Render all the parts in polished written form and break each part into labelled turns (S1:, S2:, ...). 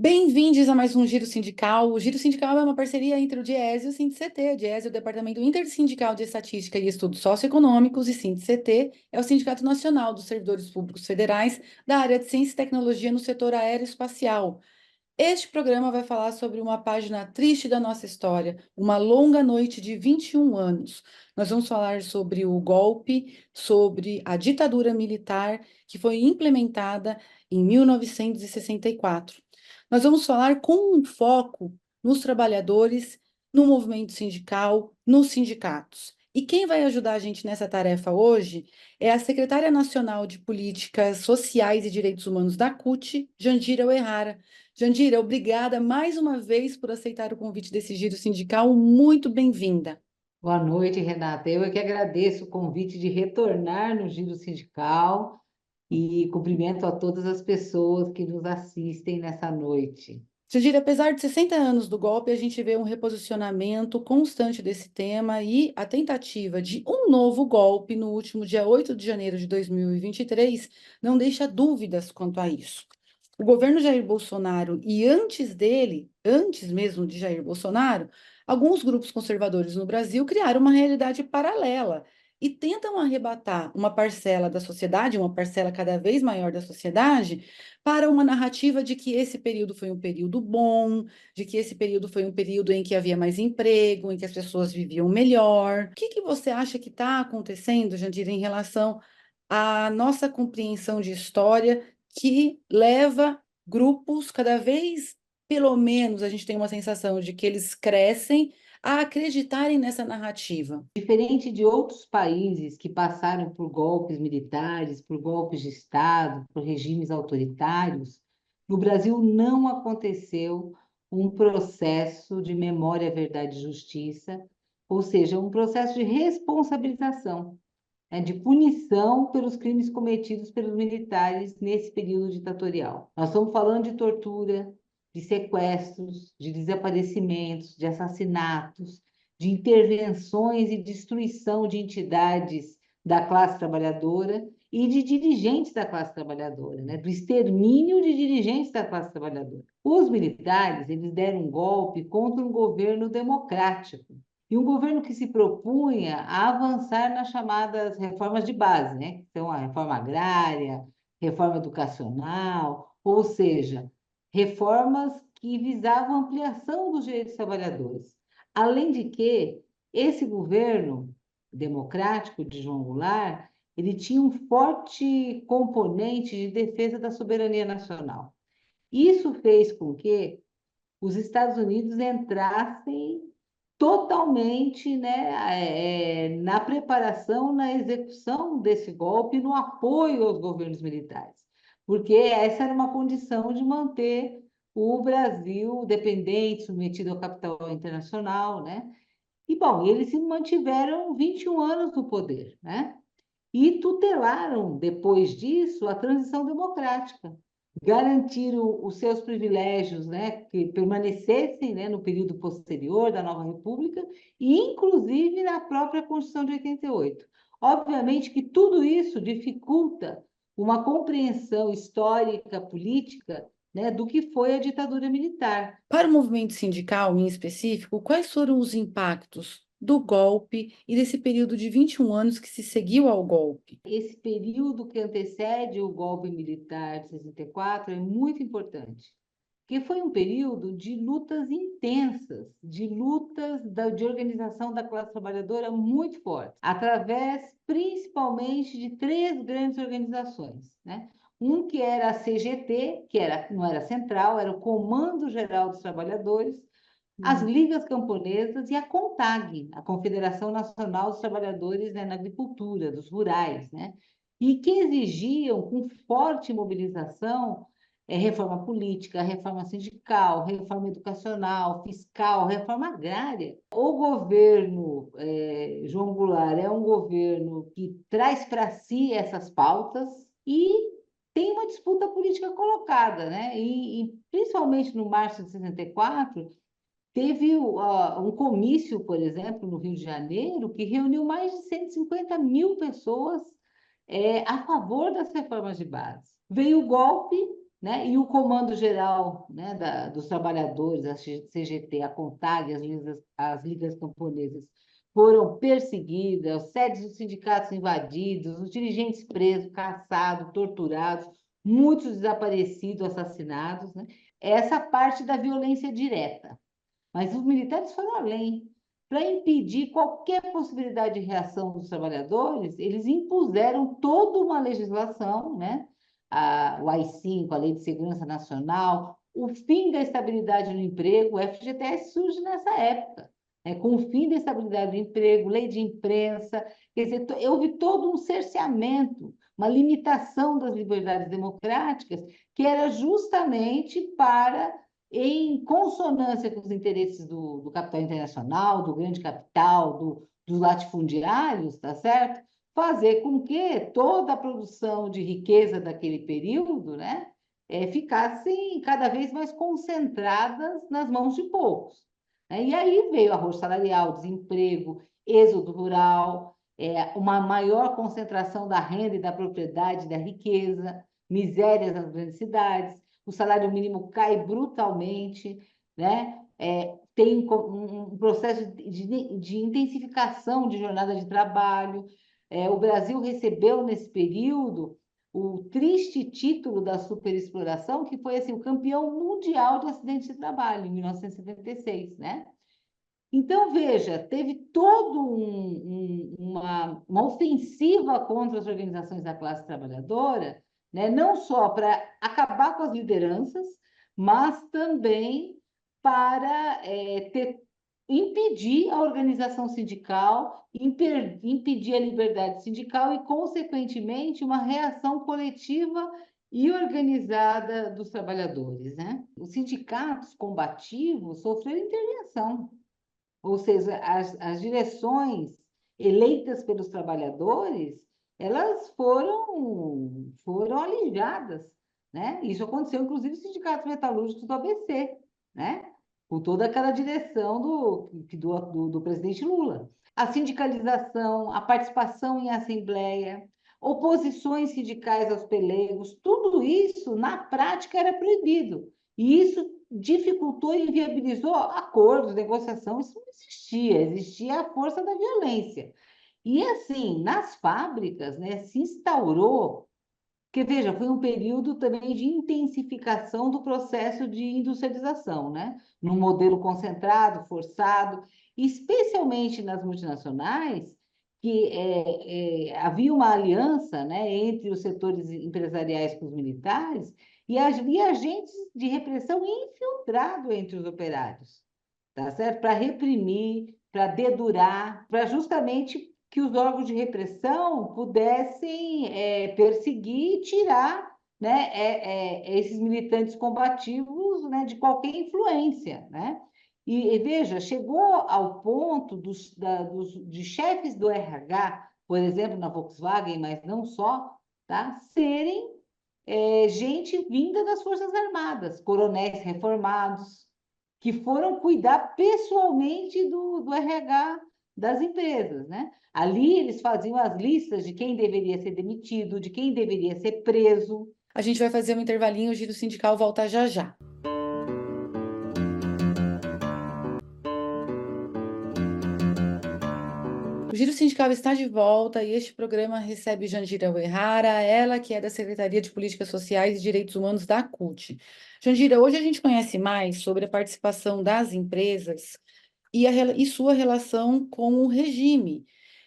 S1: Bem-vindos a mais um Giro Sindical. O Giro Sindical é uma parceria entre o DIESE e o SINDIC-CT. O DIESE é o Departamento Intersindical de Estatística e Estudos Socioeconômicos e SINDIC-CT é o Sindicato Nacional dos Servidores Públicos Federais da área de Ciência e Tecnologia no setor aeroespacial. Este programa vai falar sobre uma página triste da nossa história, uma longa noite de 21 anos. Nós vamos falar sobre o golpe, sobre a ditadura militar que foi implementada em 1964. Nós vamos falar com um foco nos trabalhadores, no movimento sindical, nos sindicatos. E quem vai ajudar a gente nessa tarefa hoje é a secretária nacional de Políticas Sociais e Direitos Humanos da CUT, Jandira Uehara. Jandira, obrigada mais uma vez por aceitar o convite desse giro sindical. Muito bem-vinda.
S2: Boa noite, Renata. Eu é que agradeço o convite de retornar no Giro Sindical e cumprimento a todas as pessoas que nos assistem nessa noite.
S1: Jandira, apesar de 60 anos do golpe, a gente vê um reposicionamento constante desse tema e a tentativa de um novo golpe no último dia 8 de janeiro de 2023 não deixa dúvidas quanto a isso. O governo Jair Bolsonaro e antes dele, antes mesmo de Jair Bolsonaro, alguns grupos conservadores no Brasil criaram uma realidade paralela e tentam arrebatar uma parcela da sociedade, uma parcela cada vez maior da sociedade, para uma narrativa de que esse período foi um período bom, de que esse período foi um período em que havia mais emprego, em que as pessoas viviam melhor. O que que você acha que está acontecendo, Jandira, em relação à nossa compreensão de história que leva grupos cada vez, pelo menos, a gente tem uma sensação de que eles crescem a acreditarem nessa narrativa?
S2: Diferente de outros países que passaram por golpes militares, por golpes de Estado, por regimes autoritários, no Brasil não aconteceu um processo de memória, verdade e justiça, ou seja, um processo de responsabilização, né, de punição pelos crimes cometidos pelos militares nesse período ditatorial. Nós estamos falando de tortura, de sequestros, de desaparecimentos, de assassinatos, de intervenções e destruição de entidades da classe trabalhadora e de dirigentes da classe trabalhadora, né? Do extermínio de dirigentes da classe trabalhadora. Os militares, eles deram um golpe contra um governo democrático, e um governo que se propunha a avançar nas chamadas reformas de base, né? Que são a reforma agrária, reforma educacional, ou seja, reformas que visavam a ampliação dos direitos dos trabalhadores. Além de que esse governo democrático de João Goulart, ele tinha um forte componente de defesa da soberania nacional. Isso fez com que os Estados Unidos entrassem totalmente, né, na preparação, na execução desse golpe, no apoio aos governos militares, porque essa era uma condição de manter o Brasil dependente, submetido ao capital internacional, né? E, bom, eles se mantiveram 21 anos no poder, né? E tutelaram, depois disso, a transição democrática, garantiram os seus privilégios, né, que permanecessem, né, no período posterior da nova República, e inclusive na própria Constituição de 88. Obviamente que tudo isso dificulta uma compreensão histórica, política, né, do que foi a ditadura militar.
S1: Para o movimento sindical, em específico, quais foram os impactos do golpe e desse período de 21 anos que se seguiu ao golpe?
S2: Esse período que antecede o golpe militar de 64 é muito importante, porque foi um período de lutas intensas, de lutas de organização da classe trabalhadora muito forte, através principalmente de três grandes organizações, né? Um que era a CGT, não era central, era o Comando Geral dos Trabalhadores, as ligas camponesas e a CONTAG, a Confederação Nacional dos Trabalhadores, né, na Agricultura, dos rurais, né? E que exigiam, com forte mobilização, reforma política, reforma sindical, reforma educacional, fiscal, reforma agrária. O governo João Goulart é um governo que traz para si essas pautas e tem uma disputa política colocada, né? E principalmente no março de 64, teve um comício, por exemplo, no Rio de Janeiro, que reuniu mais de 150 mil pessoas a favor das reformas de base. Veio o golpe, né? E o Comando Geral, né, dos Trabalhadores, a CGT, a CONTAG, as ligas camponesas, foram perseguidas, as sedes dos sindicatos invadidos, os dirigentes presos, caçados, torturados, muitos desaparecidos, assassinados, né? Essa parte da violência direta. Mas os militares foram além. Para impedir qualquer possibilidade de reação dos trabalhadores, eles impuseram toda uma legislação, né? O AI-5, a Lei de Segurança Nacional, o fim da estabilidade no emprego. O FGTS surge nessa época, né? Com o fim da estabilidade do emprego, lei de imprensa, quer dizer, houve todo um cerceamento, uma limitação das liberdades democráticas, que era justamente para, em consonância com os interesses do capital internacional, do grande capital, dos latifundiários, tá certo? Fazer com que toda a produção de riqueza daquele período, né, ficassem cada vez mais concentradas nas mãos de poucos, né? E aí veio arroz salarial, desemprego, êxodo rural, uma maior concentração da renda e da propriedade, da riqueza, misérias nas grandes cidades, o salário mínimo cai brutalmente, né? Tem um processo de intensificação de jornada de trabalho. O Brasil recebeu, nesse período, o triste título da superexploração, que foi assim, o campeão mundial de acidentes de trabalho, em 1976, né? Então, veja, teve toda uma ofensiva contra as organizações da classe trabalhadora, né? Não só para acabar com as lideranças, mas também para impedir a organização sindical, impedir a liberdade sindical e, consequentemente, uma reação coletiva e organizada dos trabalhadores, né? Os sindicatos combativos sofreram intervenção, ou seja, as direções eleitas pelos trabalhadores, elas foram alijadas, né? Isso aconteceu, inclusive, nos sindicatos metalúrgicos do ABC, né? Com toda aquela direção do presidente Lula. A sindicalização, a participação em assembleia, oposições sindicais aos pelegos, tudo isso, na prática, era proibido. E isso dificultou e inviabilizou acordos, negociação, isso não existia, existia a força da violência. E assim, nas fábricas, né, se instaurou, porque veja, foi um período também de intensificação do processo de industrialização, né? Num modelo concentrado, forçado, especialmente nas multinacionais, que havia uma aliança, né, entre os setores empresariais com os militares, e havia agentes de repressão infiltrado entre os operários, tá certo? Para reprimir, para dedurar, para justamente que os órgãos de repressão pudessem perseguir e tirar, né, esses militantes combativos, né, de qualquer influência, né? E veja, chegou ao ponto de chefes do RH, por exemplo, na Volkswagen, mas não só, tá, serem gente vinda das Forças Armadas, coronéis reformados, que foram cuidar pessoalmente do RH das empresas, né? Ali eles faziam as listas de quem deveria ser demitido, de quem deveria ser preso.
S1: A gente vai fazer um intervalinho, o Giro Sindical volta já já. O Giro Sindical está de volta e este programa recebe Jandira Uehara, ela que é da Secretaria de Políticas Sociais e Direitos Humanos da CUT. Jandira, hoje a gente conhece mais sobre a participação das empresas e sua relação com o regime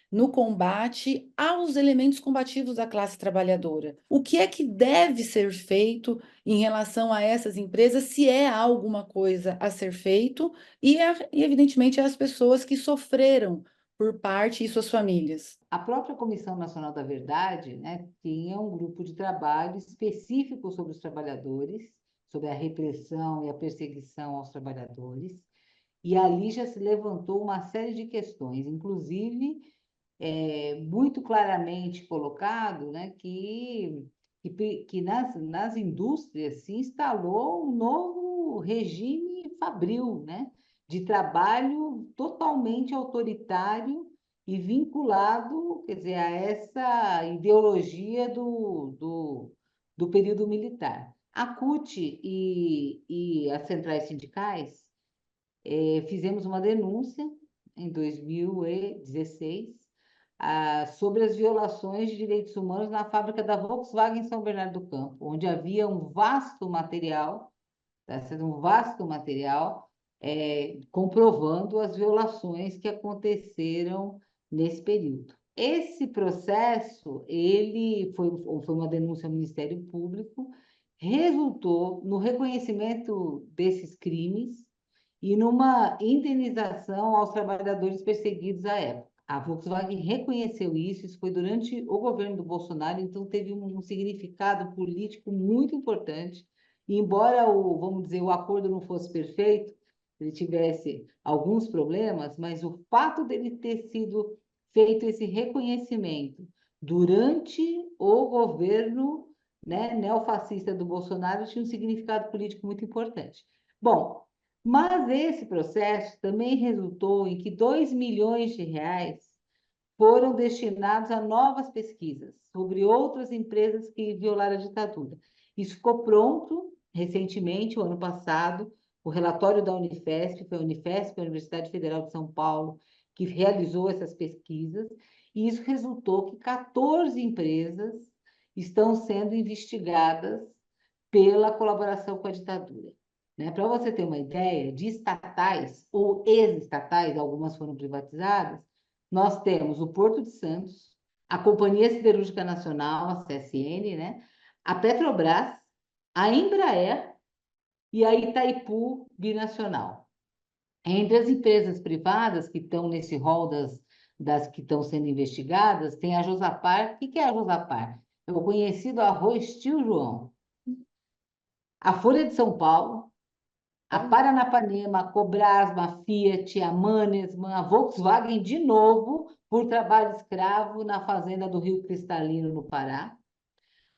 S1: no combate aos elementos combativos da classe trabalhadora. O que é que deve ser feito em relação a essas empresas, se é alguma coisa a ser feito, e evidentemente, as pessoas que sofreram por parte e suas famílias?
S2: A própria Comissão Nacional da Verdade, né, tinha um grupo de trabalho específico sobre os trabalhadores, sobre a repressão e a perseguição aos trabalhadores, e ali já se levantou uma série de questões, inclusive muito claramente colocado, né, que nas indústrias se instalou um novo regime fabril, né, de trabalho totalmente autoritário e vinculado, quer dizer, a essa ideologia do período militar. A CUT e as centrais sindicais fizemos uma denúncia em 2016 sobre as violações de direitos humanos na fábrica da Volkswagen em São Bernardo do Campo, onde havia um vasto material, tá sendo um vasto material, comprovando as violações que aconteceram nesse período. Esse processo, ele foi uma denúncia ao Ministério Público, resultou no reconhecimento desses crimes e numa indenização aos trabalhadores perseguidos à época. A Volkswagen reconheceu isso, isso foi durante o governo do Bolsonaro, então teve um significado político muito importante. E embora vamos dizer, o acordo não fosse perfeito, ele tivesse alguns problemas, mas o fato dele ter sido feito esse reconhecimento durante o governo, né, neofascista do Bolsonaro tinha um significado político muito importante. Bom, mas esse processo também resultou em que 2 milhões de reais foram destinados a novas pesquisas sobre outras empresas que violaram a ditadura. Isso ficou pronto recentemente, o ano passado, o relatório da Unifesp, foi a Unifesp, a Universidade Federal de São Paulo, que realizou essas pesquisas, e isso resultou que 14 empresas estão sendo investigadas pela colaboração com a ditadura. Né? Para você ter uma ideia, de estatais ou ex-estatais, algumas foram privatizadas, nós temos o Porto de Santos, a Companhia Siderúrgica Nacional, a CSN, né? A Petrobras, a Embraer e a Itaipu Binacional. Entre as empresas privadas que estão nesse rol das que estão sendo investigadas, tem a Josapar. O que é a Josapar? É o conhecido arroz Tio João. A Folha de São Paulo, a Paranapanema, a Cobrasma, a Fiat, a Mannesmann, a Volkswagen de novo, por trabalho escravo na fazenda do Rio Cristalino, no Pará.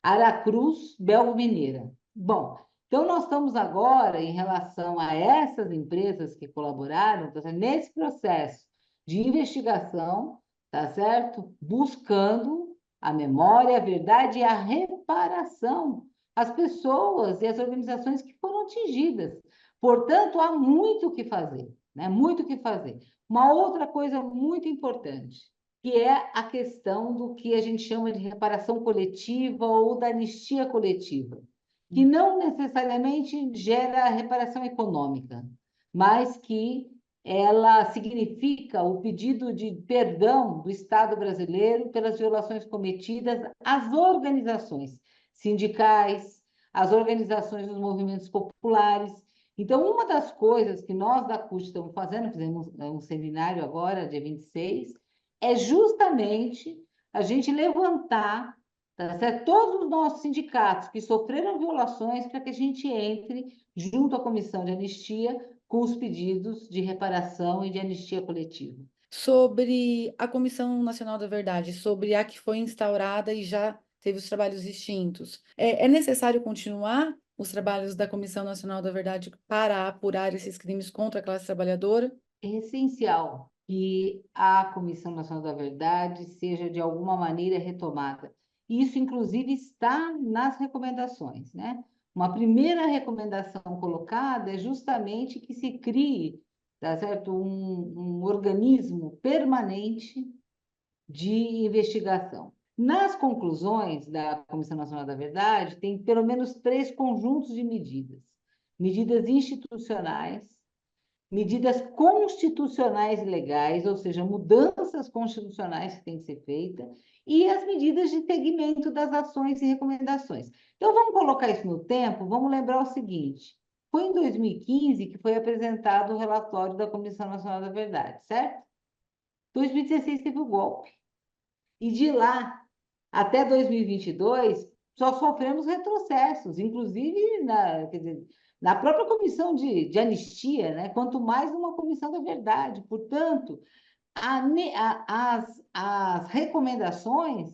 S2: Aracruz, Belgo Mineira. Bom, então nós estamos agora, em relação a essas empresas que colaboraram, nesse processo de investigação, tá certo? Buscando a memória, a verdade e a reparação às pessoas e às organizações que foram atingidas. Portanto, há muito o que fazer, né? Muito o que fazer. Uma outra coisa muito importante, que é a questão do que a gente chama de reparação coletiva ou da anistia coletiva, que não necessariamente gera reparação econômica, mas que ela significa o pedido de perdão do Estado brasileiro pelas violações cometidas às organizações sindicais, às organizações dos movimentos populares. Então, uma das coisas que nós da CUT estamos fazendo, fizemos um seminário agora, dia 26, é justamente a gente levantar, tá certo? Todos os nossos sindicatos que sofreram violações para que a gente entre junto à comissão de anistia com os pedidos de reparação e de anistia coletiva.
S1: Sobre a Comissão Nacional da Verdade, sobre a que foi instaurada e já teve os trabalhos extintos. É necessário continuar os trabalhos da Comissão Nacional da Verdade para apurar esses crimes contra a classe trabalhadora?
S2: É essencial que a Comissão Nacional da Verdade seja, de alguma maneira, retomada. Isso, inclusive, está nas recomendações, né? Uma primeira recomendação colocada é justamente que se crie, tá certo? Um organismo permanente de investigação. Nas conclusões da Comissão Nacional da Verdade, tem pelo menos 3 conjuntos de medidas. Medidas institucionais, medidas constitucionais e legais, ou seja, mudanças constitucionais que têm que ser feitas, e as medidas de segmento das ações e recomendações. Então, vamos colocar isso no tempo, vamos lembrar o seguinte, foi em 2015 que foi apresentado o relatório da Comissão Nacional da Verdade, certo? 2016 teve o golpe. E de lá até 2022, só sofremos retrocessos, inclusive quer dizer, na própria comissão de anistia, né? Quanto mais numa comissão da verdade. Portanto, as recomendações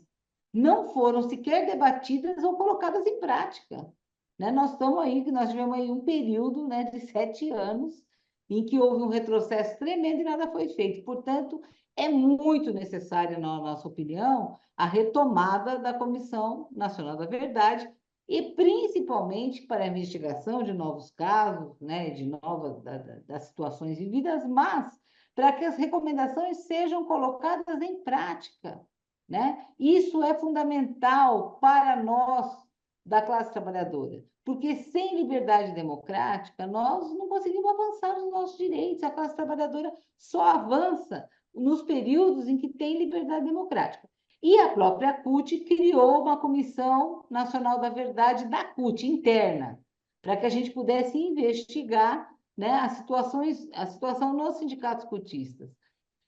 S2: não foram sequer debatidas ou colocadas em prática. Né? Nós tivemos aí um período, né, de 7 anos em que houve um retrocesso tremendo e nada foi feito. Portanto, é muito necessária, na nossa opinião, a retomada da Comissão Nacional da Verdade, e principalmente para a investigação de novos casos, né, de novas das situações vividas, mas para que as recomendações sejam colocadas em prática, né? Isso é fundamental para nós da classe trabalhadora, porque sem liberdade democrática nós não conseguimos avançar nos nossos direitos. A classe trabalhadora só avança nos períodos em que tem liberdade democrática. E a própria CUT criou uma Comissão Nacional da Verdade da CUT interna, para que a gente pudesse investigar, né, a situação nos sindicatos cutistas.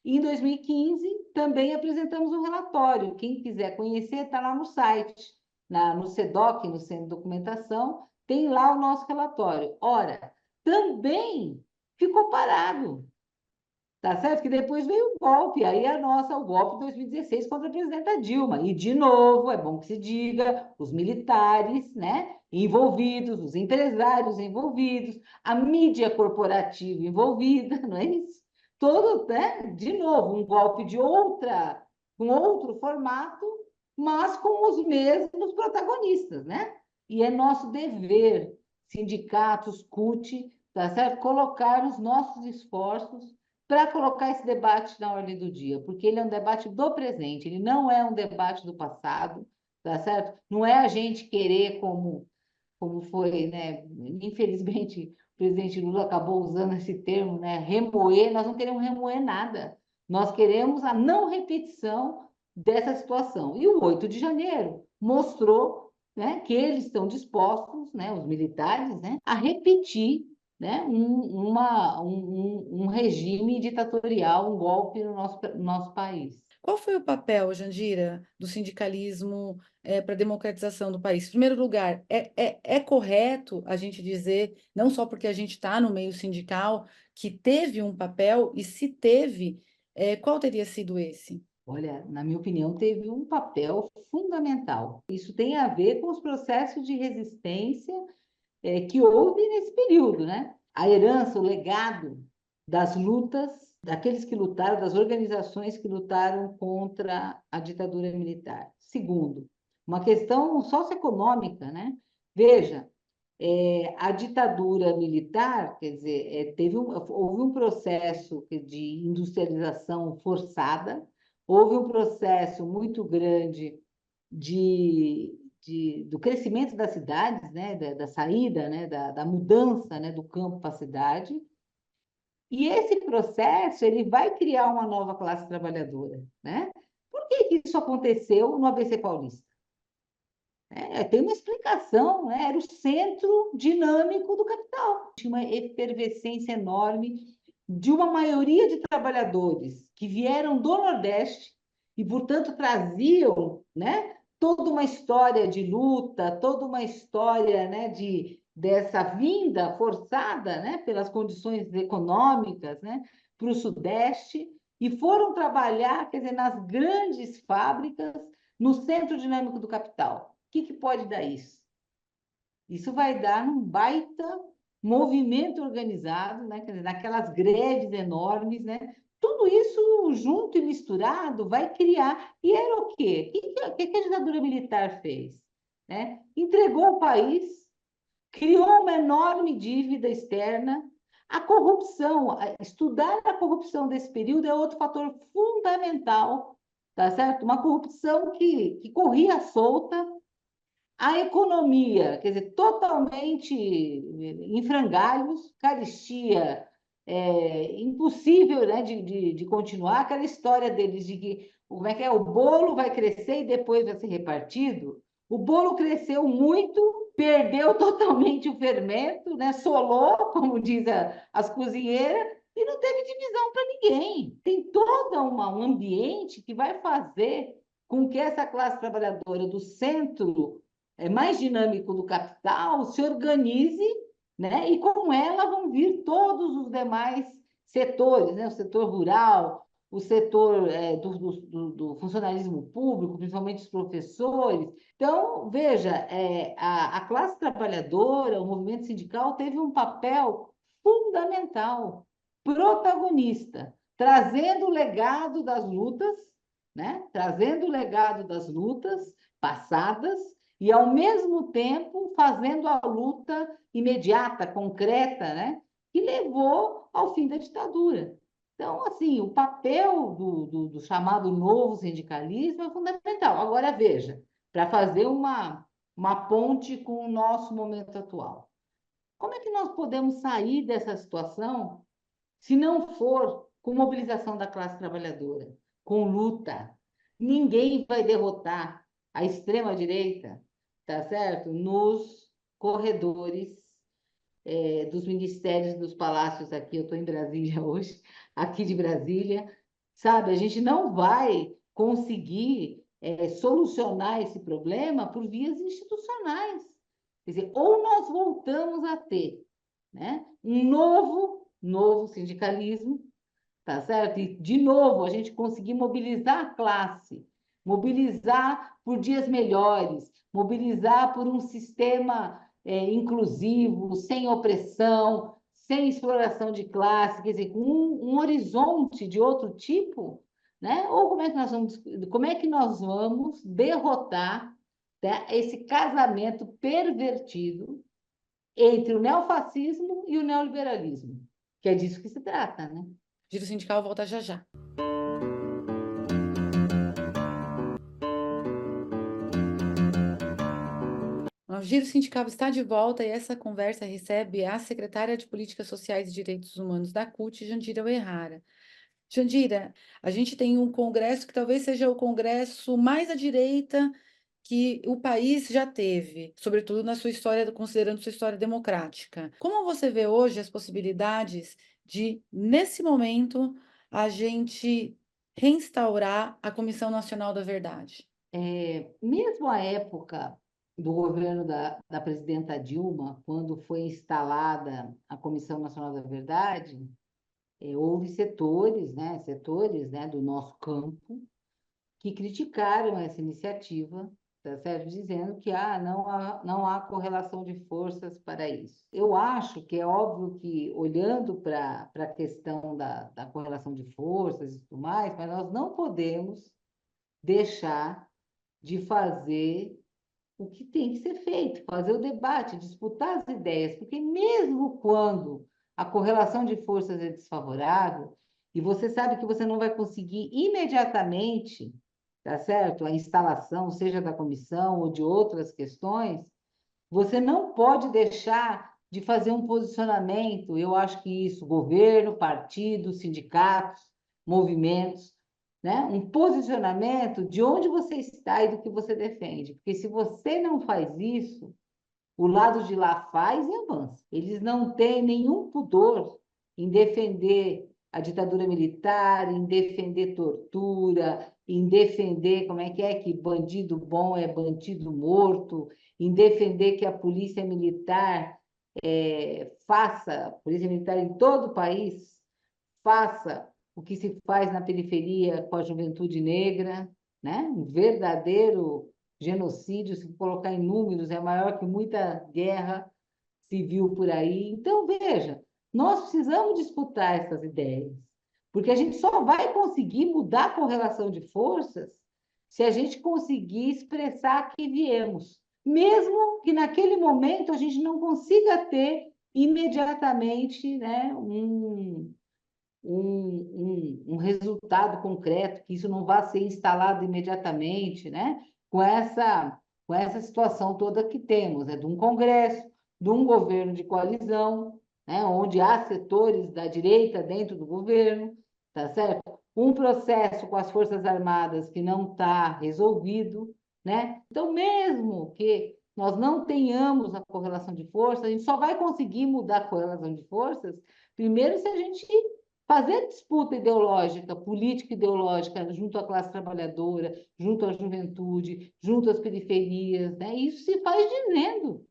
S2: E em 2015 também apresentamos um relatório. Quem quiser conhecer, está lá no site, no CEDOC, no Centro de Documentação, tem lá o nosso relatório. Ora, também ficou parado. Tá certo? Que depois veio o golpe, aí o golpe de 2016 contra a presidenta Dilma. E, de novo, é bom que se diga, os militares, né, envolvidos, os empresários envolvidos, a mídia corporativa envolvida, não é isso? Todo, né, de novo, um golpe com outro formato, mas com os mesmos protagonistas, né? E é nosso dever, sindicatos, CUT, tá certo? Colocar os nossos esforços para colocar esse debate na ordem do dia, porque ele é um debate do presente, ele não é um debate do passado, tá certo? Não é a gente querer, como foi, né? Infelizmente, o presidente Lula acabou usando esse termo, né? Remoer, nós não queremos remoer nada, nós queremos a não repetição dessa situação. E o 8 de janeiro mostrou, né, que eles estão dispostos, né, os militares, né, a repetir, né, um regime ditatorial, um golpe no nosso país.
S1: Qual foi o papel, Jandira, do sindicalismo para a democratização do país? Em primeiro lugar, é correto a gente dizer, não só porque a gente está no meio sindical, que teve um papel, e se teve, qual teria sido esse?
S2: Olha, na minha opinião, teve um papel fundamental. Isso tem a ver com os processos de resistência que houve nesse período, né? A herança, o legado das lutas, daqueles que lutaram, das organizações que lutaram contra a ditadura militar. Segundo, uma questão socioeconômica, né? Veja, a ditadura militar, quer dizer, houve um processo de industrialização forçada, houve um processo muito grande do crescimento das cidades, né, da saída, né, da mudança, né, do campo para a cidade. E esse processo ele vai criar uma nova classe trabalhadora, né? Por que isso aconteceu no ABC Paulista? Tem uma explicação, né? Era o centro dinâmico do capital. Tinha uma efervescência enorme de uma maioria de trabalhadores que vieram do Nordeste e, portanto, traziam, né, toda uma história de luta, toda uma história, né, dessa vinda forçada, né, pelas condições econômicas, né, para o Sudeste e foram trabalhar, quer dizer, nas grandes fábricas, no centro dinâmico do capital. O que pode dar isso? Isso vai dar um baita movimento organizado, né? Quer dizer, naquelas greves enormes, né? Tudo isso junto e misturado vai criar. E era o quê? O que a ditadura militar fez? Né? Entregou o país, criou uma enorme dívida externa. A corrupção, estudar a corrupção desse período é outro fator fundamental, tá certo? Uma corrupção que corria solta, a economia, quer dizer, totalmente em frangalhos, carestia, impossível, né, de continuar. Aquela história deles de que como é que é? O bolo vai crescer e depois vai ser repartido. O bolo cresceu muito, perdeu totalmente o fermento, né? Solou, como diz as cozinheiras, e não teve divisão para ninguém. Tem todo um ambiente que vai fazer com que essa classe trabalhadora do centro mais dinâmico do capital se organize, né? E com ela vão vir todos os demais setores, né? O setor rural, o setor do funcionalismo público, principalmente os professores. Então, veja, a classe trabalhadora, o movimento sindical teve um papel fundamental, protagonista, trazendo o legado das lutas, né? Trazendo o legado das lutas passadas e, ao mesmo tempo, fazendo a luta imediata, concreta, né, que levou ao fim da ditadura. Então, assim, o papel do chamado novo sindicalismo é fundamental. Agora, veja, para fazer uma ponte com o nosso momento atual. Como é que nós podemos sair dessa situação se não for com mobilização da classe trabalhadora, com luta? Ninguém vai derrotar a extrema-direita, tá certo? Nos corredores dos ministérios, dos palácios aqui. Eu estou em Brasília hoje, aqui de Brasília, sabe? A gente não vai conseguir solucionar esse problema por vias institucionais. Quer dizer, ou nós voltamos a ter, né, um novo sindicalismo, tá certo? E, de novo, a gente conseguir mobilizar a classe, mobilizar por dias melhores, mobilizar por um sistema inclusivo, sem opressão, sem exploração de classe, quer dizer, com um horizonte de outro tipo, né? Ou como é que nós vamos derrotar, né, esse casamento pervertido entre o neofascismo e o neoliberalismo, que é disso que se trata, né?
S1: Giro Sindical volta já já. O Giro Sindical está de volta e essa conversa recebe a secretária de Políticas Sociais e Direitos Humanos da CUT, Jandira Uehara. Jandira, a gente tem um congresso que talvez seja o congresso mais à direita que o país já teve, sobretudo na sua história, considerando sua história democrática. Como você vê hoje as possibilidades de, nesse momento, a gente reinstaurar a Comissão Nacional da Verdade?
S2: Mesmo a época do governo da presidenta Dilma, quando foi instalada a Comissão Nacional da Verdade, houve setores, né, do nosso campo que criticaram essa iniciativa, tá certo? Dizendo que não há correlação de forças para isso. Eu acho que é óbvio que, olhando para a questão da correlação de forças e tudo mais, mas nós não podemos deixar de fazer o que tem que ser feito, fazer o debate, disputar as ideias, porque mesmo quando a correlação de forças é desfavorável, e você sabe que você não vai conseguir imediatamente, tá certo? A instalação, seja da comissão ou de outras questões, você não pode deixar de fazer um posicionamento. Eu acho que isso, governo, partidos, sindicatos, movimentos, né? Um posicionamento de onde você está e do que você defende. Porque se você não faz isso, o lado de lá faz e avança. Eles não têm nenhum pudor em defender a ditadura militar, em defender tortura, em defender como é que bandido bom é bandido morto, em defender que a polícia militar faça, a polícia militar em todo o país, faça o que se faz na periferia com a juventude negra, né? Um verdadeiro genocídio, se colocar em números, é maior que muita guerra civil por aí. Então, veja, nós precisamos disputar essas ideias, porque a gente só vai conseguir mudar a correlação de forças se a gente conseguir expressar que viemos, mesmo que naquele momento a gente não consiga ter imediatamente, né, um resultado concreto, que isso não vá ser instalado imediatamente, né? Com essa situação toda que temos, né? De um Congresso, de um governo de coalizão, né? Onde há setores da direita dentro do governo, tá certo? Um processo com as Forças Armadas que não está resolvido, né? Então, mesmo que nós não tenhamos a correlação de forças, a gente só vai conseguir mudar a correlação de forças primeiro se a gente fazer disputa ideológica, política ideológica, junto à classe trabalhadora, junto à juventude, junto às periferias, né? Isso se faz dizendo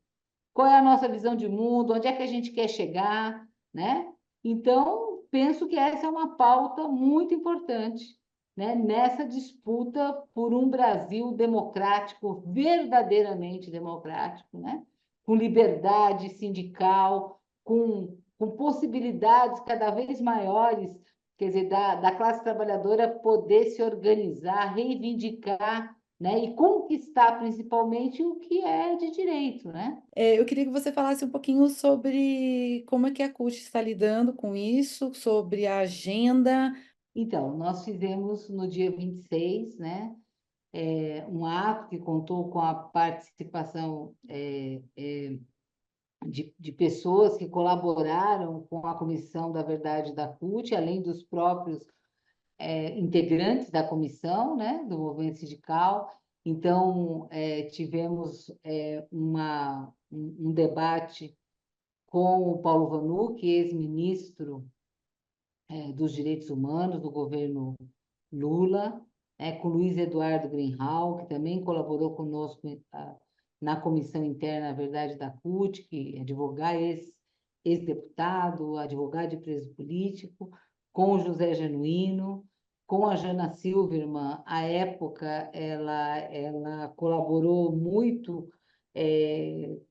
S2: qual é a nossa visão de mundo, onde é que a gente quer chegar, né? Então, penso que essa é uma pauta muito importante, né? Nessa disputa por um Brasil democrático, verdadeiramente democrático, né? Com liberdade sindical, com possibilidades cada vez maiores, quer dizer, da classe trabalhadora poder se organizar, reivindicar né? E conquistar principalmente o que é de direito, né?
S1: Eu queria que você falasse um pouquinho sobre como é que a CUT está lidando com isso, sobre a agenda.
S2: Então, nós fizemos no dia 26, né, um ato que contou com a participação de pessoas que colaboraram com a Comissão da Verdade da CUT, além dos próprios integrantes da comissão, né, do movimento sindical. Então, tivemos um debate com o Paulo Vanuc, ex-ministro dos Direitos Humanos do governo Lula, com Luiz Eduardo Greenhalgh, que também colaborou conosco na comissão interna, na verdade, da CUT, que é advogar ex-deputado, advogado de preso político, com o José Genuíno, com a Jana Silverman. À época, ela colaborou muito,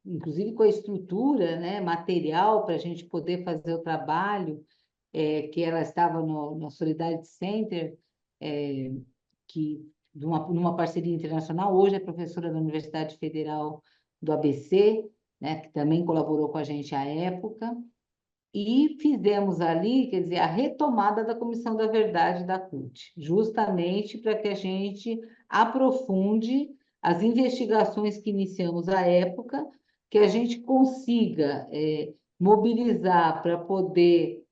S2: inclusive com a estrutura, né, material, para a gente poder fazer o trabalho, que ela estava no Solidarity Center, é, numa parceria internacional. Hoje é professora da Universidade Federal do ABC, né, que também colaborou com a gente à época, e fizemos ali, quer dizer, a retomada da Comissão da Verdade da CUT, justamente para que a gente aprofunde as investigações que iniciamos à época, que a gente consiga mobilizar para poder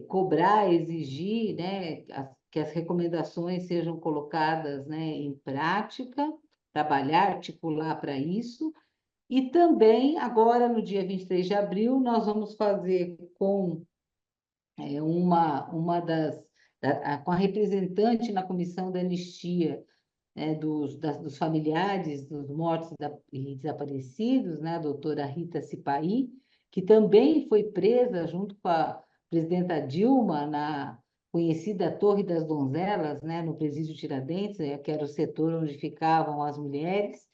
S2: cobrar, exigir, né, que as recomendações sejam colocadas, né, em prática, trabalhar, articular para isso. E também, agora, no dia 23 de abril, nós vamos fazer com com a representante na comissão da anistia, dos familiares dos mortos e desaparecidos, né, a doutora Rita Sipaí, que também foi presa junto com a presidenta Dilma na conhecida Torre das Donzelas, né, no Presídio Tiradentes, que era o setor onde ficavam as mulheres.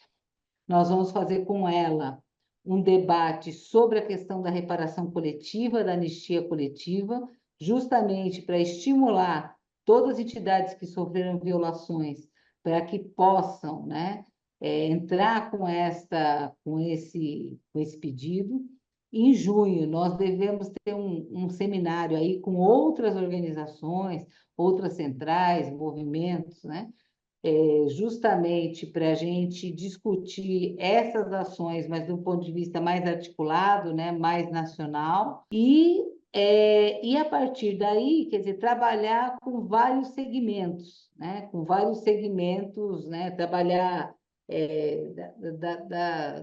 S2: Nós vamos fazer com ela um debate sobre a questão da reparação coletiva, da anistia coletiva, justamente para estimular todas as entidades que sofreram violações para que possam, né, entrar com esse pedido. Em junho, nós devemos ter um seminário aí com outras organizações, outras centrais, movimentos, né, justamente para a gente discutir essas ações, mas de um ponto de vista mais articulado, né, mais nacional, e a partir daí, quer dizer, trabalhar com vários segmentos, né, né, trabalhar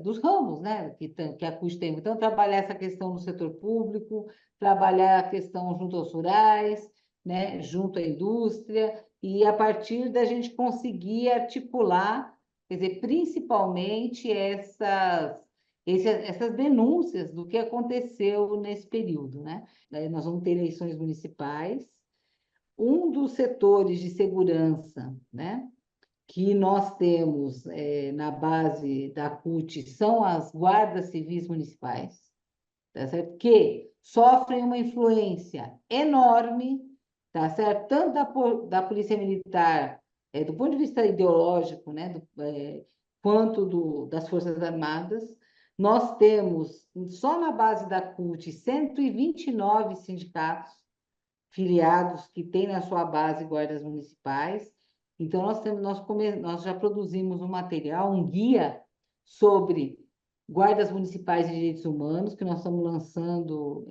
S2: dos ramos, né, que a CUT tem. Então, trabalhar essa questão no setor público, trabalhar a questão junto aos rurais, né, junto à indústria, e a partir da gente conseguir articular, quer dizer, principalmente essas denúncias do que aconteceu nesse período, né? Daí nós vamos ter eleições municipais. Um dos setores de segurança, né, que nós temos na base da CUT são as guardas civis municipais, tá certo? Que sofrem uma influência enorme, tá certo? Tanto da Polícia Militar, do ponto de vista ideológico, né? Quanto das Forças Armadas. Nós temos, só na base da CUT, 129 sindicatos filiados que têm na sua base guardas municipais. Então, nós já produzimos um material, um guia sobre guardas municipais de direitos humanos, que nós estamos lançando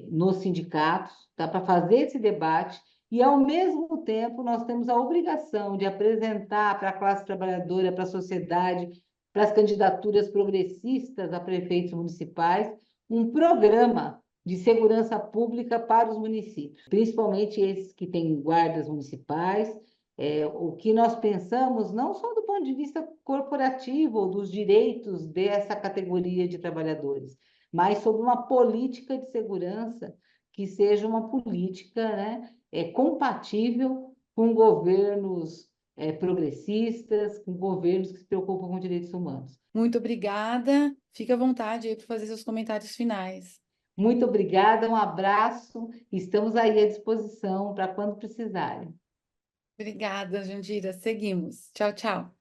S2: nos sindicatos, tá? Para fazer esse debate, e, ao mesmo tempo, nós temos a obrigação de apresentar para a classe trabalhadora, para a sociedade, para as candidaturas progressistas a prefeitos municipais, um programa de segurança pública para os municípios, principalmente esses que têm guardas municipais. O que nós pensamos, não só do ponto de vista corporativo ou dos direitos dessa categoria de trabalhadores, mas sobre uma política de segurança que seja uma política, né, compatível com governos progressistas, com governos que se preocupam com direitos humanos.
S1: Muito obrigada. Fique à vontade aí para fazer seus comentários finais.
S2: Muito obrigada, um abraço. Estamos aí à disposição para quando precisarem.
S1: Obrigada, Jandira. Seguimos. Tchau, tchau.